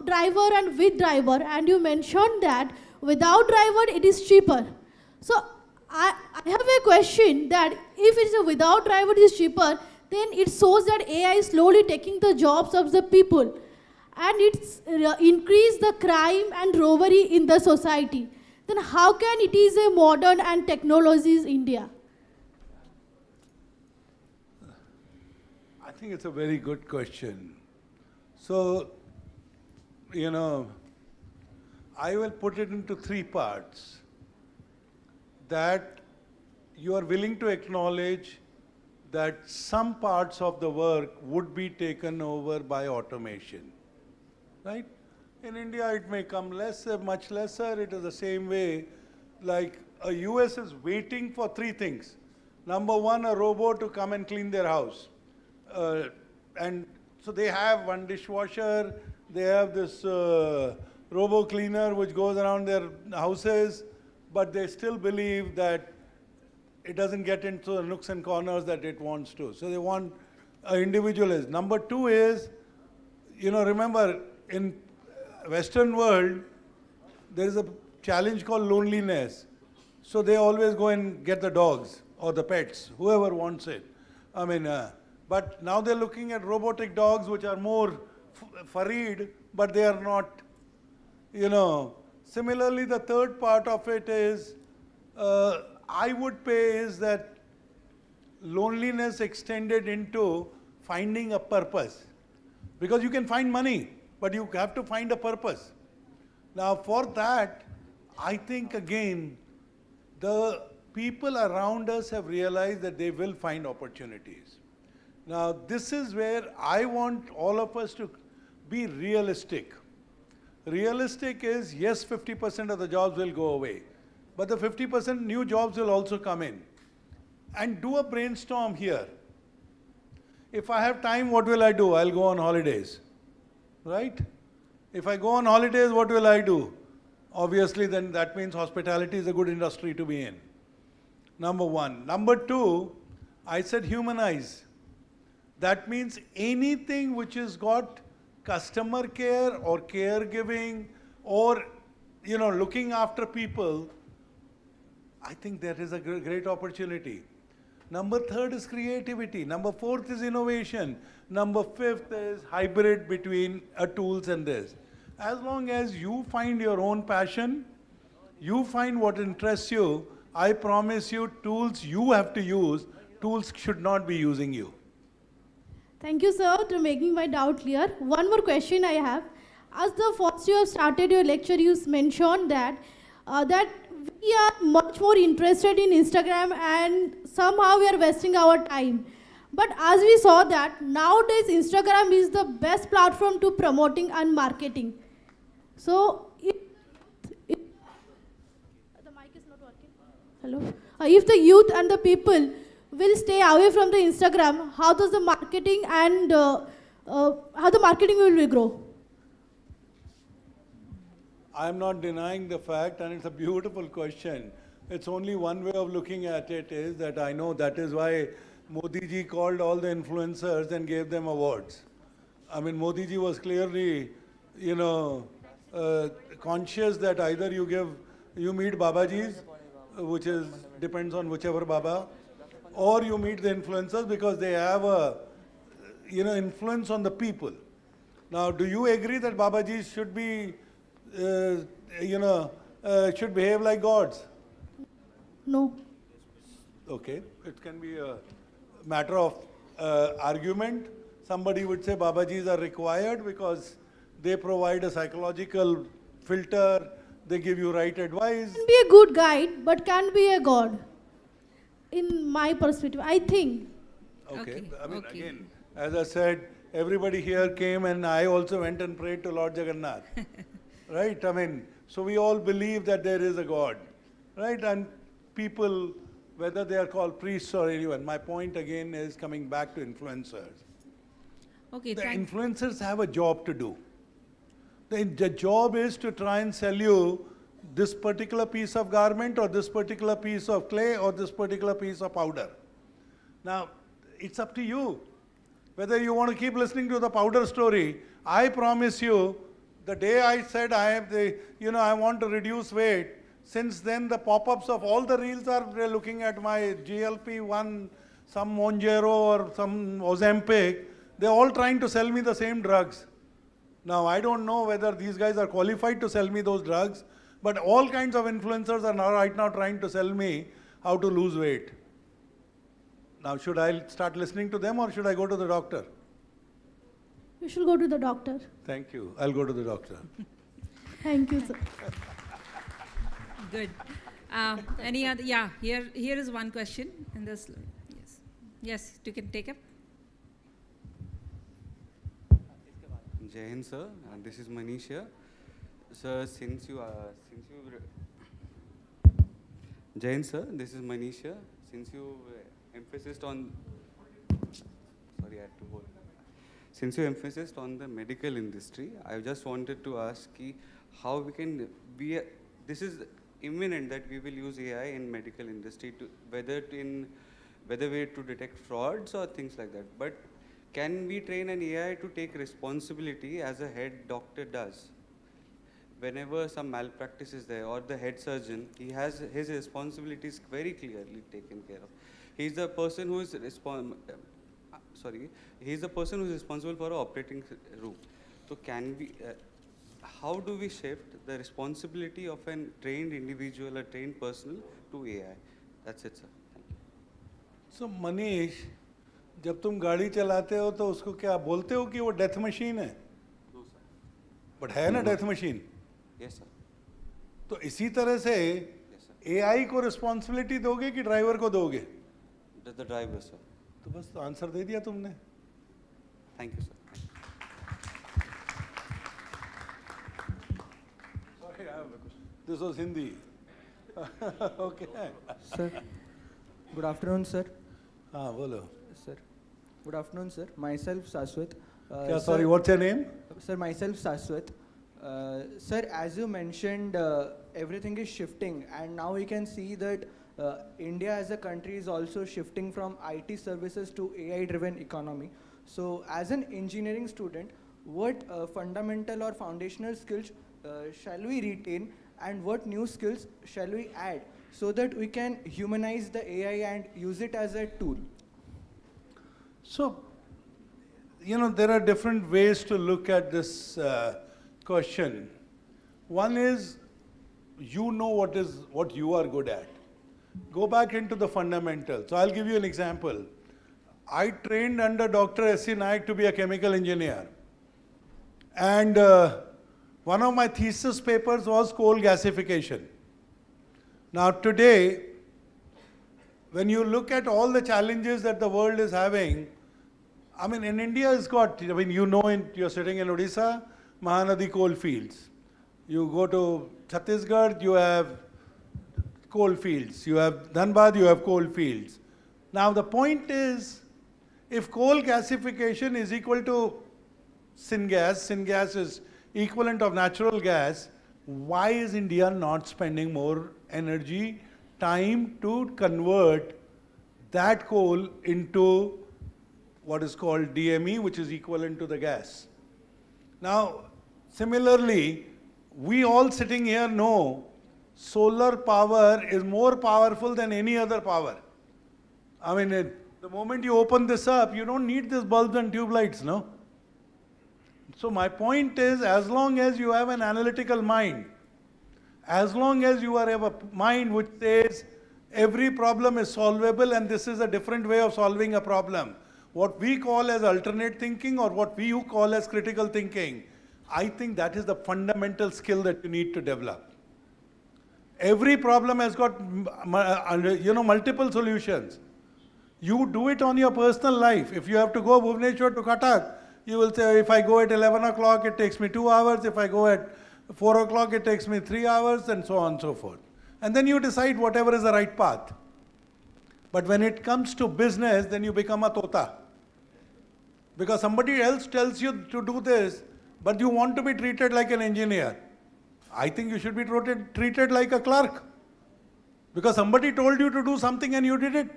driver and with driver, and you mentioned that without driver it is cheaper. So I have a question that if it is a without driver it is cheaper, then it shows that AI is slowly taking the jobs of the people, and it's increased the crime and robbery in the society. Then how can it is a modern and technologies India? I think it's a very good question. So, I will put it into three parts. That you are willing to acknowledge that some parts of the work would be taken over by automation. right? In India, it may come lesser, much lesser. It is the same way. Like a US is waiting for three things. Number one, a robot to come and clean their house. And so they have one dishwasher, they have this robo cleaner which goes around their houses, but they still believe that it doesn't get into the nooks and corners that it wants to. So they want an individualist. Number two is, remember in Western world, there is a challenge called loneliness. So they always go and get the dogs or the pets, whoever wants it. But now they're looking at robotic dogs which are more furried, but they are not, Similarly, the third part of it is, I would pay is that loneliness extended into finding a purpose. Because you can find money, but you have to find a purpose. Now for that, I think again, the people around us have realized that they will find opportunities. Now this is where I want all of us to be realistic. Realistic is, yes, 50% of the jobs will go away, but the 50% new jobs will also come in. And do a brainstorm here. If I have time, what will I do? I'll go on holidays, right? If I go on holidays, what will I do? Obviously, then that means hospitality is a good industry to be in. Number one. Number two, I said humanize. That means anything which has got customer care or caregiving or, looking after people, I think there is a great opportunity. Number third is creativity. Number fourth is innovation. Number fifth is hybrid between tools and this. As long as you find your own passion, you find what interests you, I promise you tools you have to use, tools should not be using you. Thank you, sir, to making my doubt clear. One more question I have. As the first you have started your lecture, you mentioned that we are much more interested in Instagram and somehow we are wasting our time. But as we saw that nowadays Instagram is the best platform to promoting and marketing. So if the mic is not working. Hello. If the youth and the people will stay away from the Instagram, how does the marketing and how the marketing will grow? I'm not denying the fact, and it's a beautiful question. It's only one way of looking at it is that I know that is why Modi ji called all the influencers and gave them awards. Modi ji was clearly, conscious that either you meet Babajis, which depends on whichever Baba, or you meet the influencers because they have a, influence on the people. Now, do you agree that Babajis should be, should behave like gods? No. Okay, it can be a matter of argument. Somebody would say Babajis are required because they provide a psychological filter, they give you right advice. Can be a good guide, but can be a god. In my perspective, I think. Okay. Again, as I said, everybody here came and I also went and prayed to Lord Jagannath. Right? So we all believe that there is a God. Right? And people, whether they are called priests or anyone, my point again is coming back to influencers. Okay, the influencers have a job to do. The job is to try and sell you this particular piece of garment or this particular piece of clay or this particular piece of powder. Now, it's up to you. Whether you want to keep listening to the powder story, I promise you, the day I said I want to reduce weight, since then the pop-ups of all the reels are looking at my GLP-1, some Monjaro or some Ozempic. They're all trying to sell me the same drugs. Now, I don't know whether these guys are qualified to sell me those drugs, but all kinds of influencers are right now trying to sell me how to lose weight. Now, should I start listening to them or should I go to the doctor? You should go to the doctor. Thank you. I'll go to the doctor. Thank you, sir. Good. Any other? Yeah, here is one question. In this, yes, you can take up. Jai Hind, sir. This is Manish here. Sir, Jai Hind, sir. This is Manish here. Since you emphasized on, sorry, I had to hold. Since you emphasized on the medical industry, I just wanted to ask how we can be. This is imminent that we will use AI in medical industry to whether way to detect frauds or things like that. But can we train an AI to take responsibility as a head doctor does? Whenever some malpractice is there, or the head surgeon, he has his responsibilities very clearly taken care of. He's the person who is he's the person who is responsible for an operating room. So can we, how do we shift the responsibility of a trained individual, a trained personnel to AI? That's it, sir. Thank you. So Manish, जब तुम गाड़ी चलाते हो तो उसको क्या बोलते हो कि वो डेथ मशीन है? No, sir. बट है ना डेथ मशीन? Yes, sir. तो इसी तरह से Yes, sir. एआई को रिस्पॉन्सिबिलिटी दोगे कि ड्राइवर को दोगे? The driver, sir. तो बस तो आंसर दे दिया तुमने. Thank you, sir. Sorry, I have a question. This was Hindi. Okay. Sir, good afternoon, sir. हाँ बोलो. Sir, good afternoon, sir. Myself, Saswat. क्या sorry, what's your name? Sir, myself, Saswat. Sir, as you mentioned, everything is shifting, and now we can see that India as a country is also shifting from IT services to AI-driven economy. So, as an engineering student, what fundamental or foundational skills shall we retain, and what new skills shall we add so that we can humanize the AI and use it as a tool? So, you know, there are different ways to look at this question. One is, you know what you are good at. Go back into the fundamentals. So I'll give you an example. I trained under Dr. S.C. Naik to be a chemical engineer. And one of my thesis papers was coal gasification. Now today, when you look at all the challenges that the world is having, I mean, in India it's got, I mean, you know, you're sitting in Odisha, Mahanadi coal fields. You go to Chhattisgarh, you have coal fields. You have Dhanbad, you have coal fields. Now the point is, if coal gasification is equal to syngas is equivalent of natural gas, why is India not spending more energy, time to convert that coal into what is called DME, which is equivalent to the gas? Now, similarly, we all sitting here know solar power is more powerful than any other power. I mean, the moment you open this up, you don't need these bulbs and tube lights, no? So my point is, as long as you have an analytical mind, as long as you have a mind which says every problem is solvable and this is a different way of solving a problem, what we call as alternate thinking or what we call as critical thinking, I think that is the fundamental skill that you need to develop. Every problem has got multiple solutions. You do it on your personal life. If you have to go Bhubaneswar to Cuttack, you will say, if I go at 11 o'clock, it takes me 2 hours. If I go at 4 o'clock, it takes me 3 hours, and so on and so forth. And then you decide whatever is the right path. But when it comes to business, then you become a tota. Because somebody else tells you to do this, but you want to be treated like an engineer. I think you should be treated like a clerk. Because somebody told you to do something and you did it.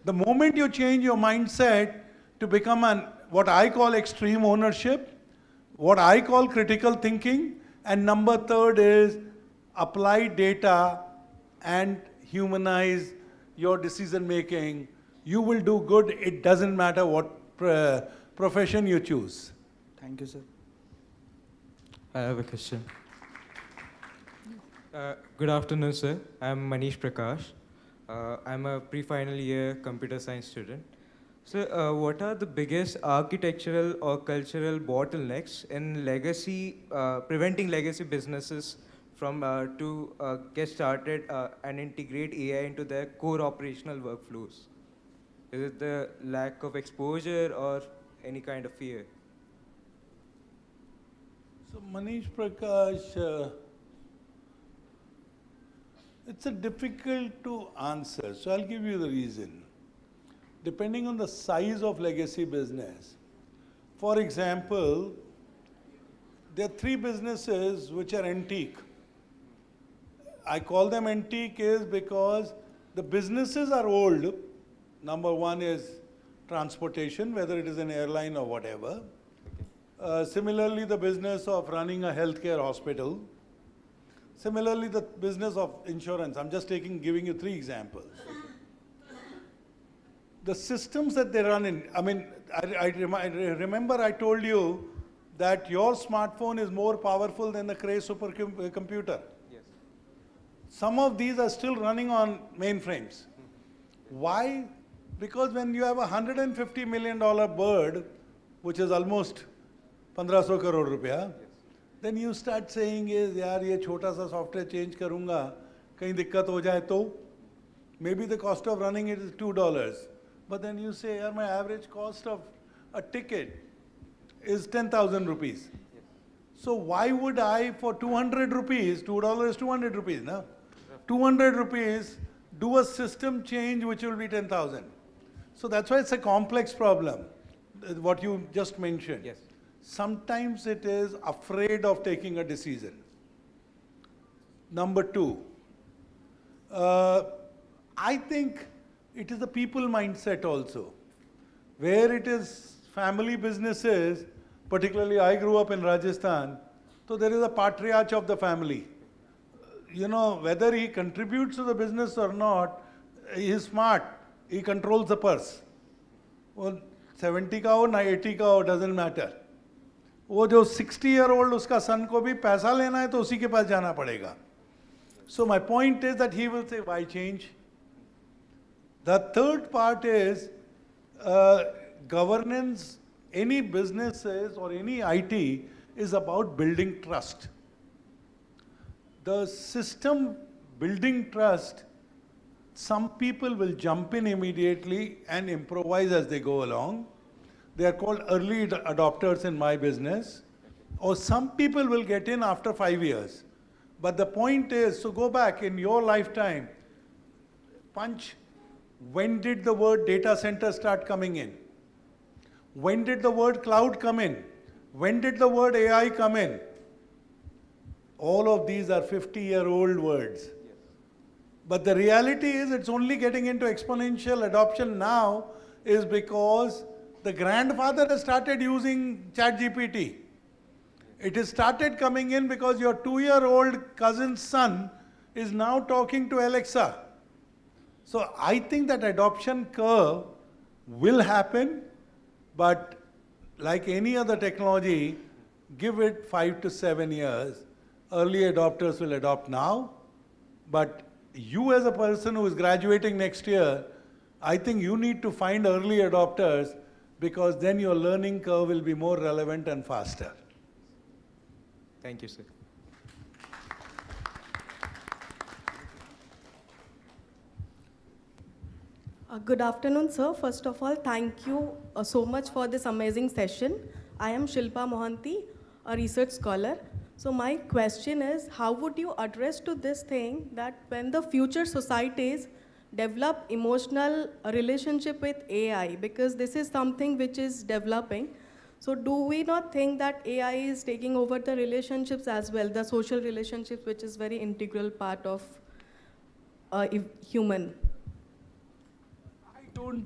The moment you change your mindset to become what I call extreme ownership, what I call critical thinking, and number third is apply data and humanize your decision making, you will do good. It doesn't matter what profession you choose. Thank you, sir. I have a question. Good afternoon, sir. I'm Manish Prakash. I'm a pre-final year computer science student. So, what are the biggest architectural or cultural bottlenecks in preventing legacy businesses from to get started and integrate AI into their core operational workflows? Is it the lack of exposure or any kind of fear? So Manish Prakash, it's a difficult to answer. So I'll give you the reason. Depending on the size of legacy business. For example, there are 3 businesses which are antique. I call them antique is because the businesses are old. Number 1 is transportation, whether it is an airline or whatever. Similarly, the business of running a healthcare hospital. Similarly, the business of insurance. I'm just giving you 3 examples. The systems that they run in, I mean, I remember I told you that your smartphone is more powerful than the Cray supercomputer. Yes. Some of these are still running on mainframes. Why? Because when you have a $150 million bird, which is almost 1500 crore rupiah, then you start saying, yaar, ye chota sa software change karunga, kahin dikkat ho jaye to. Maybe the cost of running it is $2. But then you say, yaar, my average cost of a ticket is 10,000 rupees. So why would I, for 200 rupees, $2 is 200 rupees, no? 200 rupees, do a system change which will be 10,000. So that's why it's a complex problem, what you just mentioned. Yes. Sometimes it is afraid of taking a decision. Number 2, I think it is the people mindset also. Where it is family businesses, particularly I grew up in Rajasthan, so there is a patriarch of the family. You know, whether he contributes to the business or not, he is smart. He controls the purse. Well, 70 ka ho, 80 ka ho, doesn't matter. वो जो 60-year-old उसका son को भी पैसा लेना है तो उसी के पास जाना पड़ेगा. So my point is that he will say, why change? The third part is governance. Any businesses or any IT is about building trust. The system building trust, some people will jump in immediately and improvise as they go along. They are called early adopters in my business. Or some people will get in after 5 years. But the point is, so go back in your lifetime, Punch, when did the word data center start coming in? When did the word cloud come in? When did the word AI come in? All of these are 50-year-old words. Yes. But the reality is it's only getting into exponential adoption now is because the grandfather has started using ChatGPT. It has started coming in because your 2-year-old cousin's son is now talking to Alexa. So I think that adoption curve will happen, but like any other technology, give it 5 to 7 years. Early adopters will adopt now, but you as a person who is graduating next year, I think you need to find early adopters because then your learning curve will be more relevant and faster. Thank you, sir. Good afternoon, sir. First of all, thank you so much for this amazing session. I am Shilpa Mohanty, a research scholar. So my question is, how would you address to this thing that when the future societies develop emotional relationship with AI, because this is something which is developing, so do we not think that AI is taking over the relationships as well, the social relationships, which is very integral part of human? Don't,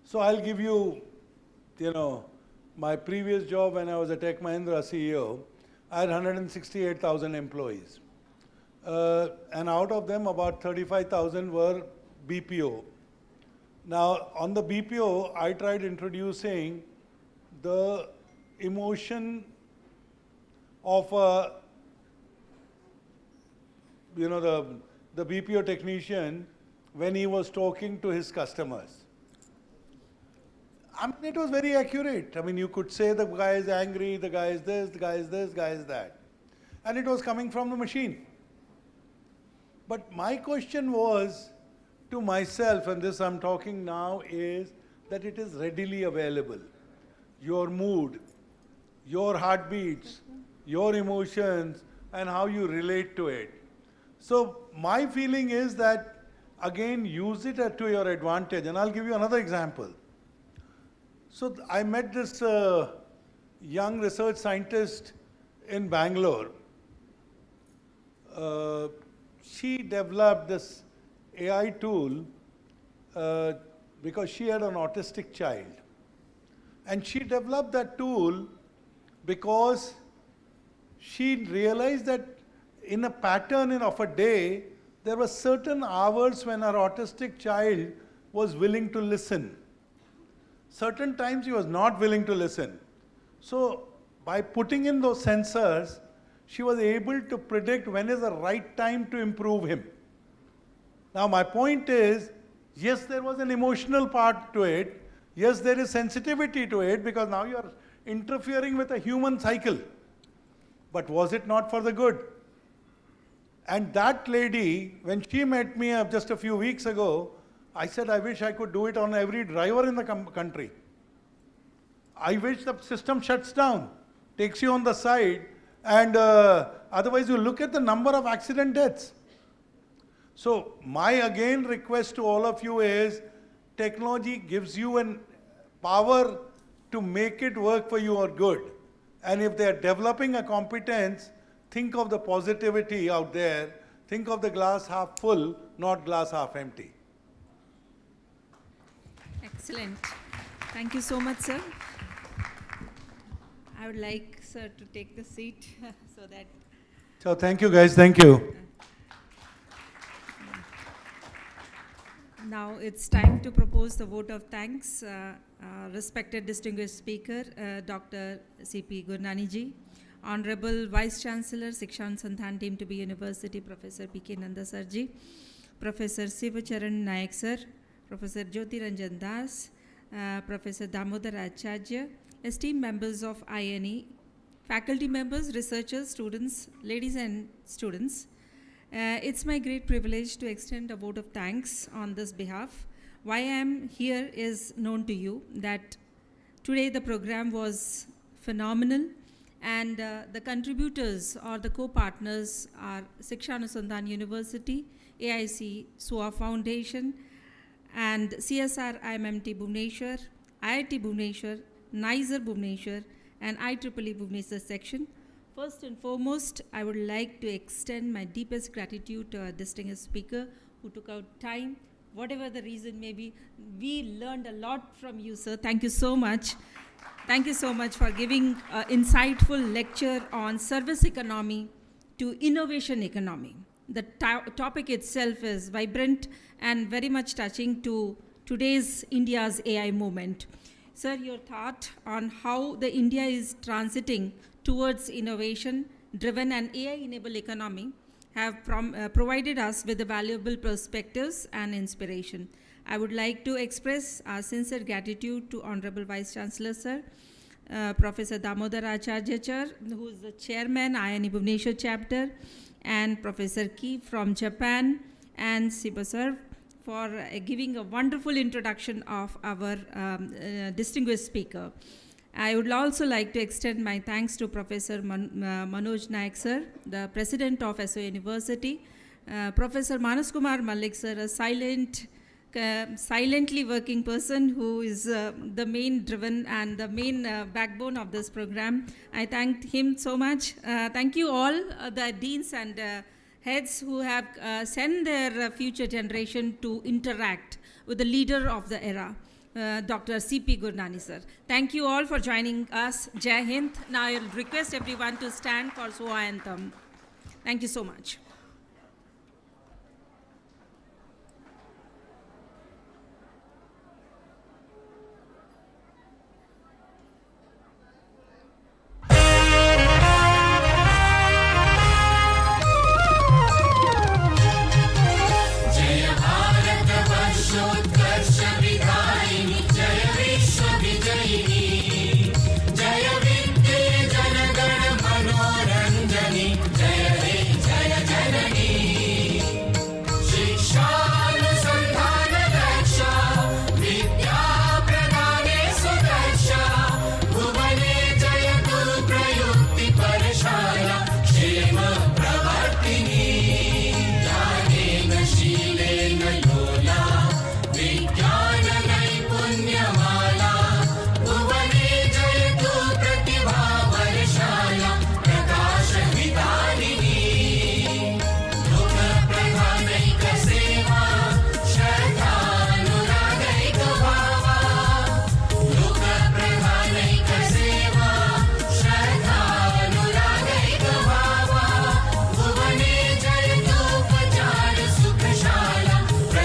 so I'll give you, my previous job when I was a Tech Mahindra CEO, I had 168,000 employees. And out of them, about 35,000 were BPO. Now, on the BPO, I tried introducing the emotion of the BPO technician when he was talking to his customers. I mean, it was very accurate. I mean, you could say the guy is angry, the guy is this, the guy is this, the guy is that. And it was coming from the machine. But my question was to myself, and this I'm talking now, is that it is readily available. your mood, your heartbeats, your emotions, and how you relate to it. So my feeling is that, again, use it to your advantage. And I'll give you another example. So I met this young research scientist in Bangalore. She developed this AI tool because she had an autistic child. And she developed that tool because she realized that in a pattern of a day, there were certain hours when her autistic child was willing to listen. Certain times he was not willing to listen. So by putting in those sensors, she was able to predict when is the right time to improve him. Now my point is, yes, there was an emotional part to it. Yes, there is sensitivity to it because now you are interfering with a human cycle. But was it not for the good? And that lady, when she met me just a few weeks ago, I said, I wish I could do it on every driver in the country. I wish the system shuts down, takes you on the side, and otherwise you look at the number of accident deaths. So my again request to all of you is, technology gives you an power to make it work for your good. And if they are developing a competence, think of the positivity out there. Think of the glass half full, not glass half empty. Excellent. Thank you so much, sir. I would like, sir, to take the seat so that... So thank you, guys. Thank you. Now it's time to propose the vote of thanks. Respected distinguished speaker, Dr. C.P. Gurnani ji, Honorable Vice Chancellor, Siksha Anusandhan Team to be University, Professor P.K. Nanda sir ji, Professor Siva Naik sir, Professor Jyoti Ranjan Das, Professor Damodar Acharya, esteemed members of INE, faculty members, researchers, students, ladies and students. It's my great privilege to extend a vote of thanks on this behalf. Why I am here is known to you, that today the program was phenomenal, and the contributors or the co-partners are Siksha Anusandhan University, AIC-SOA Foundation, and CSR IMMT Bhubaneswar, IIT Bhubaneswar, NISER Bhubaneswar, and IEEE Bhubaneswar section. First and foremost, I would like to extend my deepest gratitude to our distinguished speaker who took out time. Whatever the reason may be, we learned a lot from you, sir. Thank you so much. Thank you so much for giving an insightful lecture on service economy to innovation economy. The topic itself is vibrant and very much touching to today's India's AI movement. Sir, your thought on how the India is transiting towards innovation-driven and AI-enabled economy have provided us with the valuable perspectives and inspiration. I would like to express our sincere gratitude to Honorable Vice Chancellor, sir, Professor Damodar Acharya, sir, who is the chairman, INE Bhubaneswar chapter, and Professor Ki from Japan, and Siba, sir, for giving a wonderful introduction of our distinguished speaker. I would also like to extend my thanks to Professor Manoj Naik sir, the President of SOA University, Professor Manas Kumar Malik sir, a silently working person who is the main driven and the main backbone of this program. I thanked him so much. Thank you all, the deans and heads who have sent their future generation to interact with the leader of the era. Dr. C.P. Gurnani, sir. Thank you all for joining us. Jai Hind. Now I'll request everyone to stand for SOA anthem. Thank you so much. जय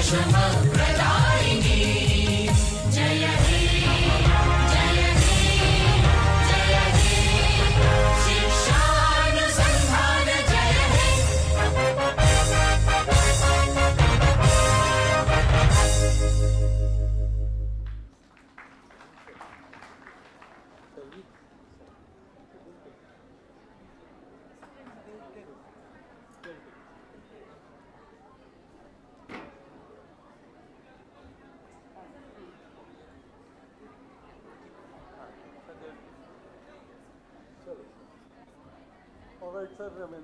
क्षमप्रदायिनी जय हे जय हे शिक्षानुसन्धान जय हे All right, sir. I mean,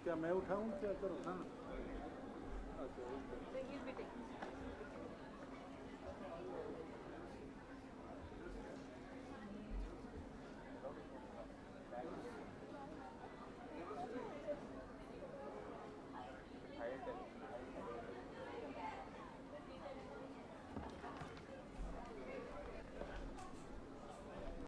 क्या मैं उठाऊं क्या करूं? हाँ अच्छा